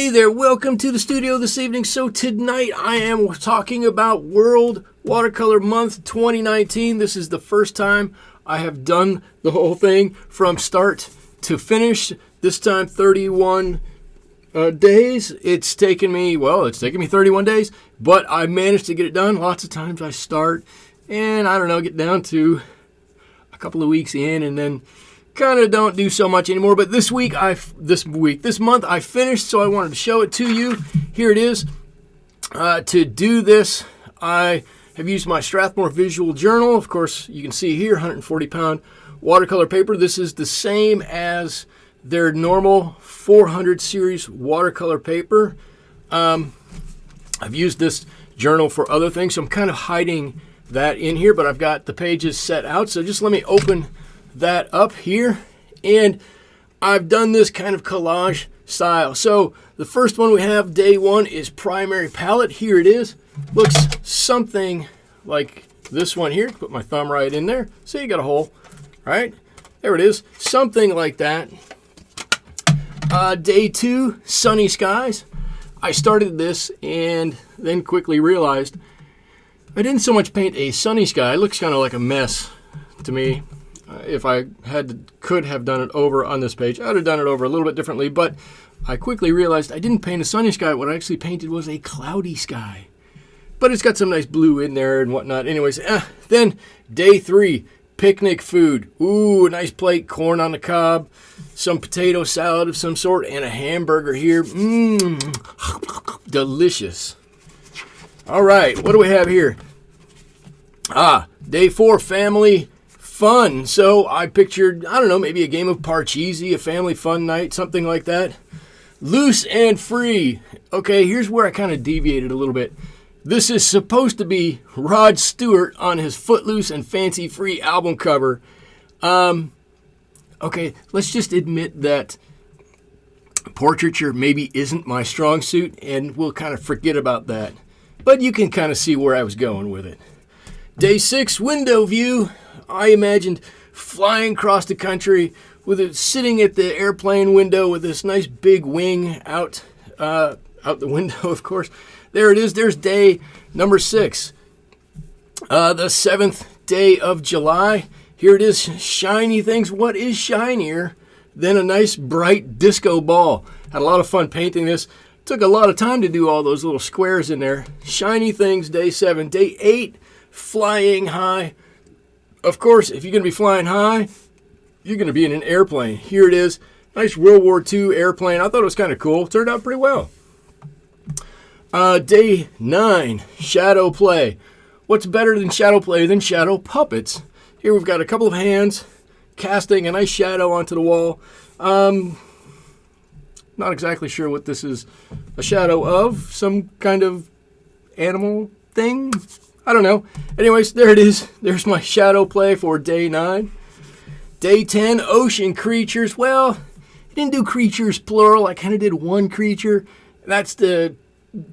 Hey there, welcome to the studio this evening. So tonight I am talking about World Watercolor Month 2019. This is the first time I have done the whole thing from start to finish. This time 31 days. It's taken me 31 days, but I managed to get it done. Lots of times I start and get down to a couple of weeks in and then kind of don't do so much anymore. But this month I finished, so I wanted to show it to you. Here it is. To do this, I have used my Strathmore Visual Journal. Of course, you can see here, 140-pound watercolor paper. This is the same as their normal 400 series watercolor paper. I've used this journal for other things, so I'm kind of hiding that in here, but I've got the pages set out. So just let me open that up here, and I've done this kind of collage style. So the first one we have, day one, is primary palette. Here it is. Looks something like this one here. Put my thumb right in there. See, you got a hole, right? There it is. Something like that. Day two, sunny skies. I started this and then quickly realized I didn't so much paint a sunny sky. It looks kind of like a mess to me. If I could have done it over on this page, I would have done it over a little bit differently, but I quickly realized I didn't paint a sunny sky. What I actually painted was a cloudy sky. But it's got some nice blue in there and whatnot. Anyways, then day three, picnic food. Ooh, a nice plate, corn on the cob, some potato salad of some sort, and a hamburger here. Delicious. All right, what do we have here? Day four, family fun. So I pictured, maybe a game of Parcheesi, a family fun night, something like that. Loose and free. Okay, here's where I kind of deviated a little bit. This is supposed to be Rod Stewart on his Footloose and Fancy Free album cover. Okay, let's just admit that portraiture maybe isn't my strong suit, and we'll kind of forget about that. But you can kind of see where I was going with it. Day six, window view. I imagined flying across the country with it sitting at the airplane window with this nice big wing out the window, of course. There it is. There's day number 6. The 7th day of July. Here it is. Shiny things. What is shinier than a nice bright disco ball? Had a lot of fun painting this. Took a lot of time to do all those little squares in there. Shiny things, day 7. Day 8, flying high. Of course, if you're going to be flying high, you're going to be in an airplane. Here it is. Nice World War II airplane. I thought it was kind of cool. Turned out pretty well. Day 9, shadow play. What's better than shadow play than shadow puppets? Here we've got a couple of hands casting a nice shadow onto the wall. Not exactly sure what this is a shadow of. Some kind of animal thing? I don't know. Anyways, there it is. There's my shadow play for day 9. Day 10, ocean creatures. Well, I didn't do creatures plural. I kind of did one creature. That's the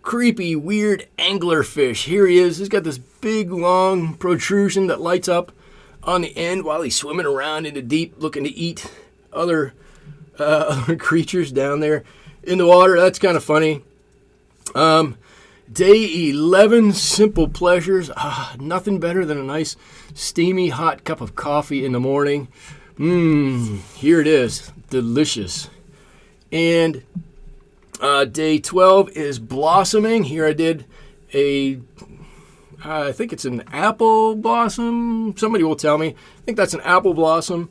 creepy, weird anglerfish. Here he is. He's got this big, long protrusion that lights up on the end while he's swimming around in the deep looking to eat other creatures down there in the water. That's kind of funny. Day 11, simple pleasures. Nothing better than a nice, steamy, hot cup of coffee in the morning. Here it is. Delicious. And day 12 is blossoming. Here I did I think it's an apple blossom. Somebody will tell me. I think that's an apple blossom.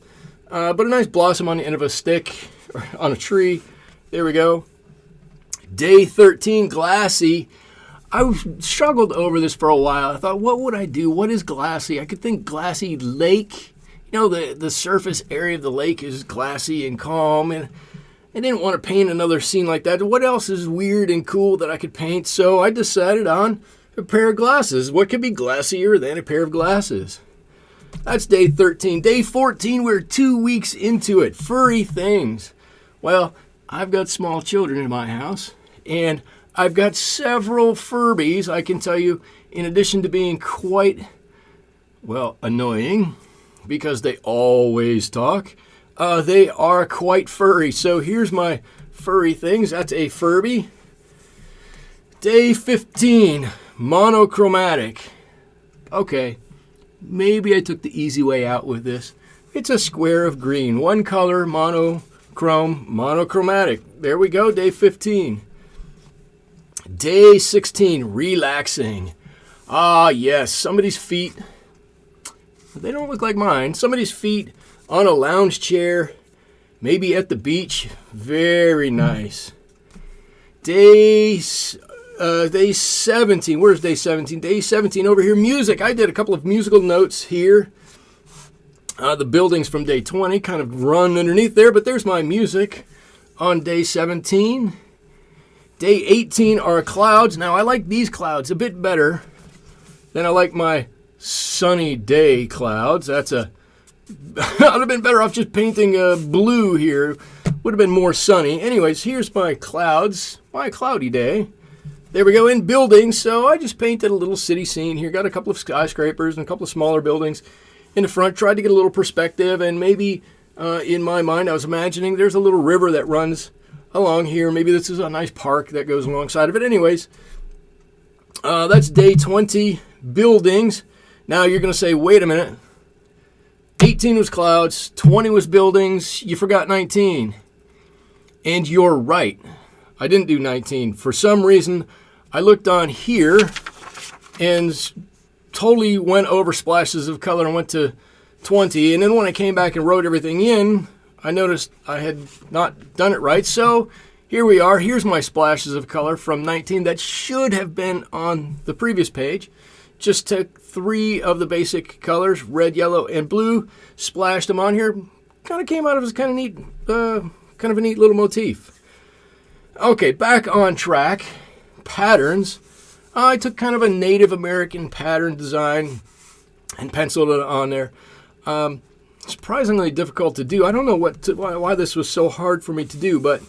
But a nice blossom on the end of a stick, or on a tree. There we go. Day 13, glassy. I struggled over this for a while. I thought, what would I do? What is glassy? I could think glassy lake. The surface area of the lake is glassy and calm, and I didn't want to paint another scene like that. What else is weird and cool that I could paint? So I decided on a pair of glasses. What could be glassier than a pair of glasses? That's day 13. Day 14, we're 2 weeks into it. Furry things. Well, I've got small children in my house, and I've got several Furbies. I can tell you, in addition to being quite, annoying, because they always talk, they are quite furry. So here's my furry things. That's a Furby. Day 15, monochromatic. Okay, maybe I took the easy way out with this. It's a square of green. One color, monochromatic. There we go, day 15. Day 16, relaxing. Ah, yes, somebody's feet. They don't look like mine. Somebody's feet on a lounge chair, maybe at the beach. Very nice. Day 17. Where's day 17? Day 17 over here. Music. I did a couple of musical notes here. The buildings from day 20 kind of run underneath there, but there's my music on day 17. Day 18 are clouds. Now, I like these clouds a bit better than I like my sunny day clouds. I'd have been better off just painting blue here. Would have been more sunny. Anyways, here's my clouds, my cloudy day. There we go, in buildings. So I just painted a little city scene here. Got a couple of skyscrapers and a couple of smaller buildings in the front. Tried to get a little perspective, and maybe in my mind I was imagining there's a little river that runs along here. Maybe this is a nice park that goes alongside of it. Anyways, that's day 20, buildings. Now you're going to say, wait a minute. 18 was clouds, 20 was buildings, you forgot 19. And you're right. I didn't do 19. For some reason, I looked on here and totally went over splashes of color and went to 20. And then when I came back and wrote everything in, I noticed I had not done it right. So here we are. Here's my splashes of color from 19 that should have been on the previous page. Just took 3 of the basic colors, red, yellow, and blue, splashed them on here. Kind of came out of as kind of neat, kind of a neat little motif. Okay, back on track. Patterns. I took kind of a Native American pattern design and penciled it on there. Surprisingly difficult to do. I don't know why this was so hard for me to do, but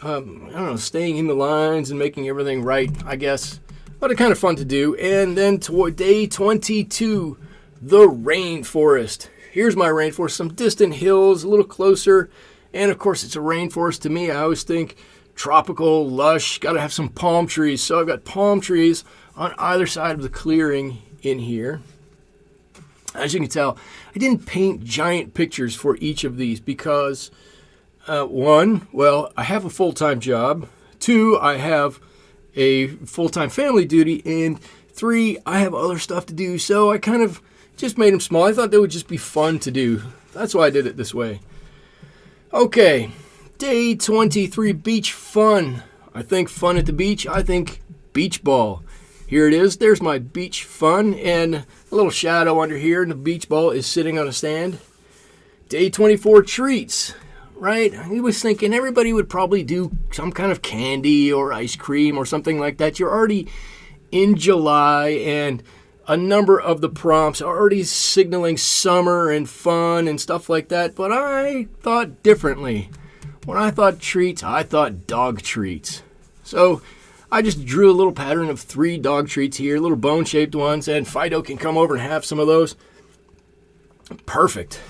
I don't know, staying in the lines and making everything right, I guess. But it's kind of fun to do. And then toward day 22, the rainforest. Here's my rainforest, some distant hills, a little closer. And of course, it's a rainforest to me. I always think tropical, lush, got to have some palm trees. So I've got palm trees on either side of the clearing in here. As you can tell, I didn't paint giant pictures for each of these because, one, well, I have a full-time job. 2, I have a full-time family duty, and 3, I have other stuff to do, so I kind of just made them small. I thought they would just be fun to do. That's why I did it this way. Okay, day 23, beach fun. I think fun at the beach. I think beach ball. Here it is. There's my beach fun, and a little shadow under here, and the beach ball is sitting on a stand. Day 24, treats. Right? I was thinking everybody would probably do some kind of candy or ice cream or something like that. You're already in July, and a number of the prompts are already signaling summer and fun and stuff like that. But I thought differently. When I thought treats, I thought dog treats. So I just drew a little pattern of 3 dog treats here, little bone-shaped ones, and Fido can come over and have some of those. Perfect.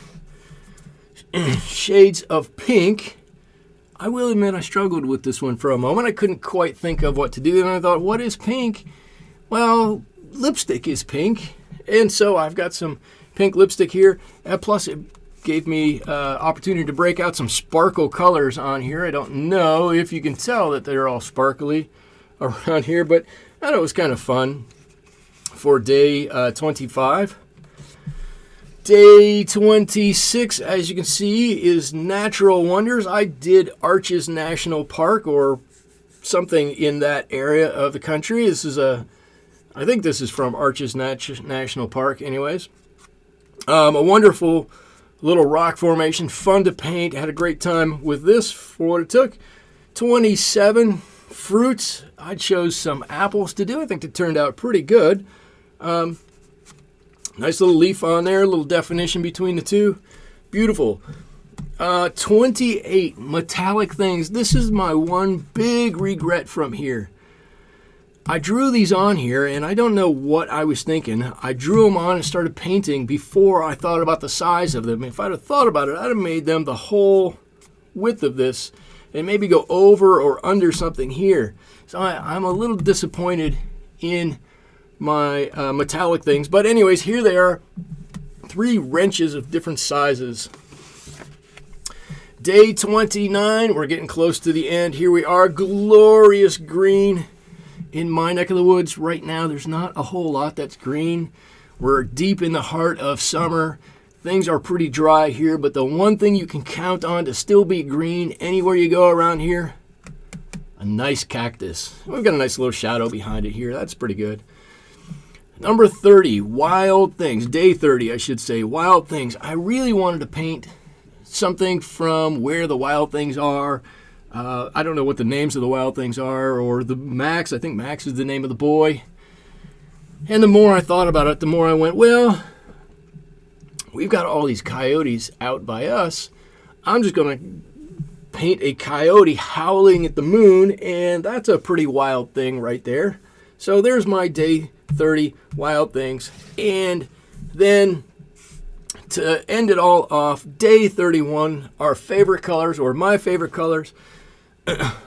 Shades of pink. I will admit I struggled with this one for a moment. I couldn't quite think of what to do, and I thought, what is pink? Well, lipstick is pink, and so I've got some pink lipstick here. Plus, it gave me opportunity to break out some sparkle colors on here. I don't know if you can tell that they're all sparkly around here, but I thought it was kind of fun for day 25. Day 26, as you can see, is Natural Wonders. I did Arches National Park or something in that area of the country. I think this is from Arches National Park anyways. A wonderful little rock formation, fun to paint. Had a great time with this for what it took. 27, fruits. I chose some apples to do. I think it turned out pretty good. Nice little leaf on there, a little definition between the two. Beautiful. 28 metallic things. This is my one big regret from here. I drew these on here, and I don't know what I was thinking. I drew them on and started painting before I thought about the size of them. If I'd have thought about it, I'd have made them the whole width of this and maybe go over or under something here. So I'm a little disappointed in my metallic things. But anyways, here they are. 3 wrenches of different sizes. Day 29, we're getting close to the end. Here we are, glorious green in my neck of the woods. Right now, there's not a whole lot that's green. We're deep in the heart of summer. Things are pretty dry here, but the one thing you can count on to still be green anywhere you go around here, a nice cactus. We've got a nice little shadow behind it here. That's pretty good. Number 30, wild things. Day 30, I should say, wild things. I really wanted to paint something from where the wild things are. I don't know what the names of the wild things are, or the Max. I think Max is the name of the boy. And the more I thought about it, the more I went, well, we've got all these coyotes out by us. I'm just going to paint a coyote howling at the moon, and that's a pretty wild thing right there. So there's my day 30 wild things. And then to end it all off, day 31, our favorite colors, or my favorite colors.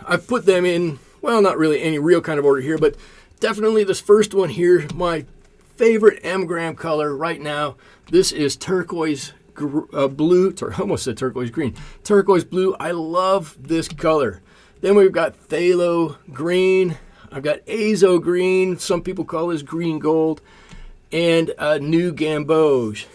I've put them in, well, not really any real kind of order here, but definitely this first one here, my favorite M-gram color right now. This is turquoise blue, almost said turquoise green. Turquoise blue, I love this color. Then we've got phthalo green. I've got azo green, some people call this green gold, and new gamboge.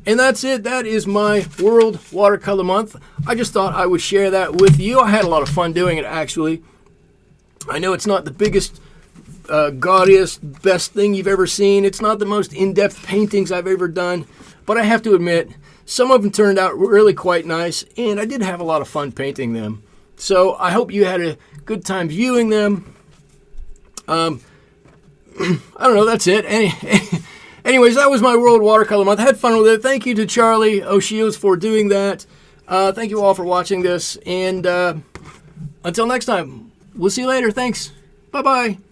And that's it. That is my World Watercolor Month. I just thought I would share that with you. I had a lot of fun doing it, actually. I know it's not the biggest, gaudiest, best thing you've ever seen. It's not the most in-depth paintings I've ever done. But I have to admit, some of them turned out really quite nice, and I did have a lot of fun painting them. So I hope you had a good time viewing them. I don't know. That's it. Anyways, that was my World Watercolor Month. I had fun with it. Thank you to Charlie O'Shields for doing that. Thank you all for watching this. And until next time, we'll see you later. Thanks. Bye-bye.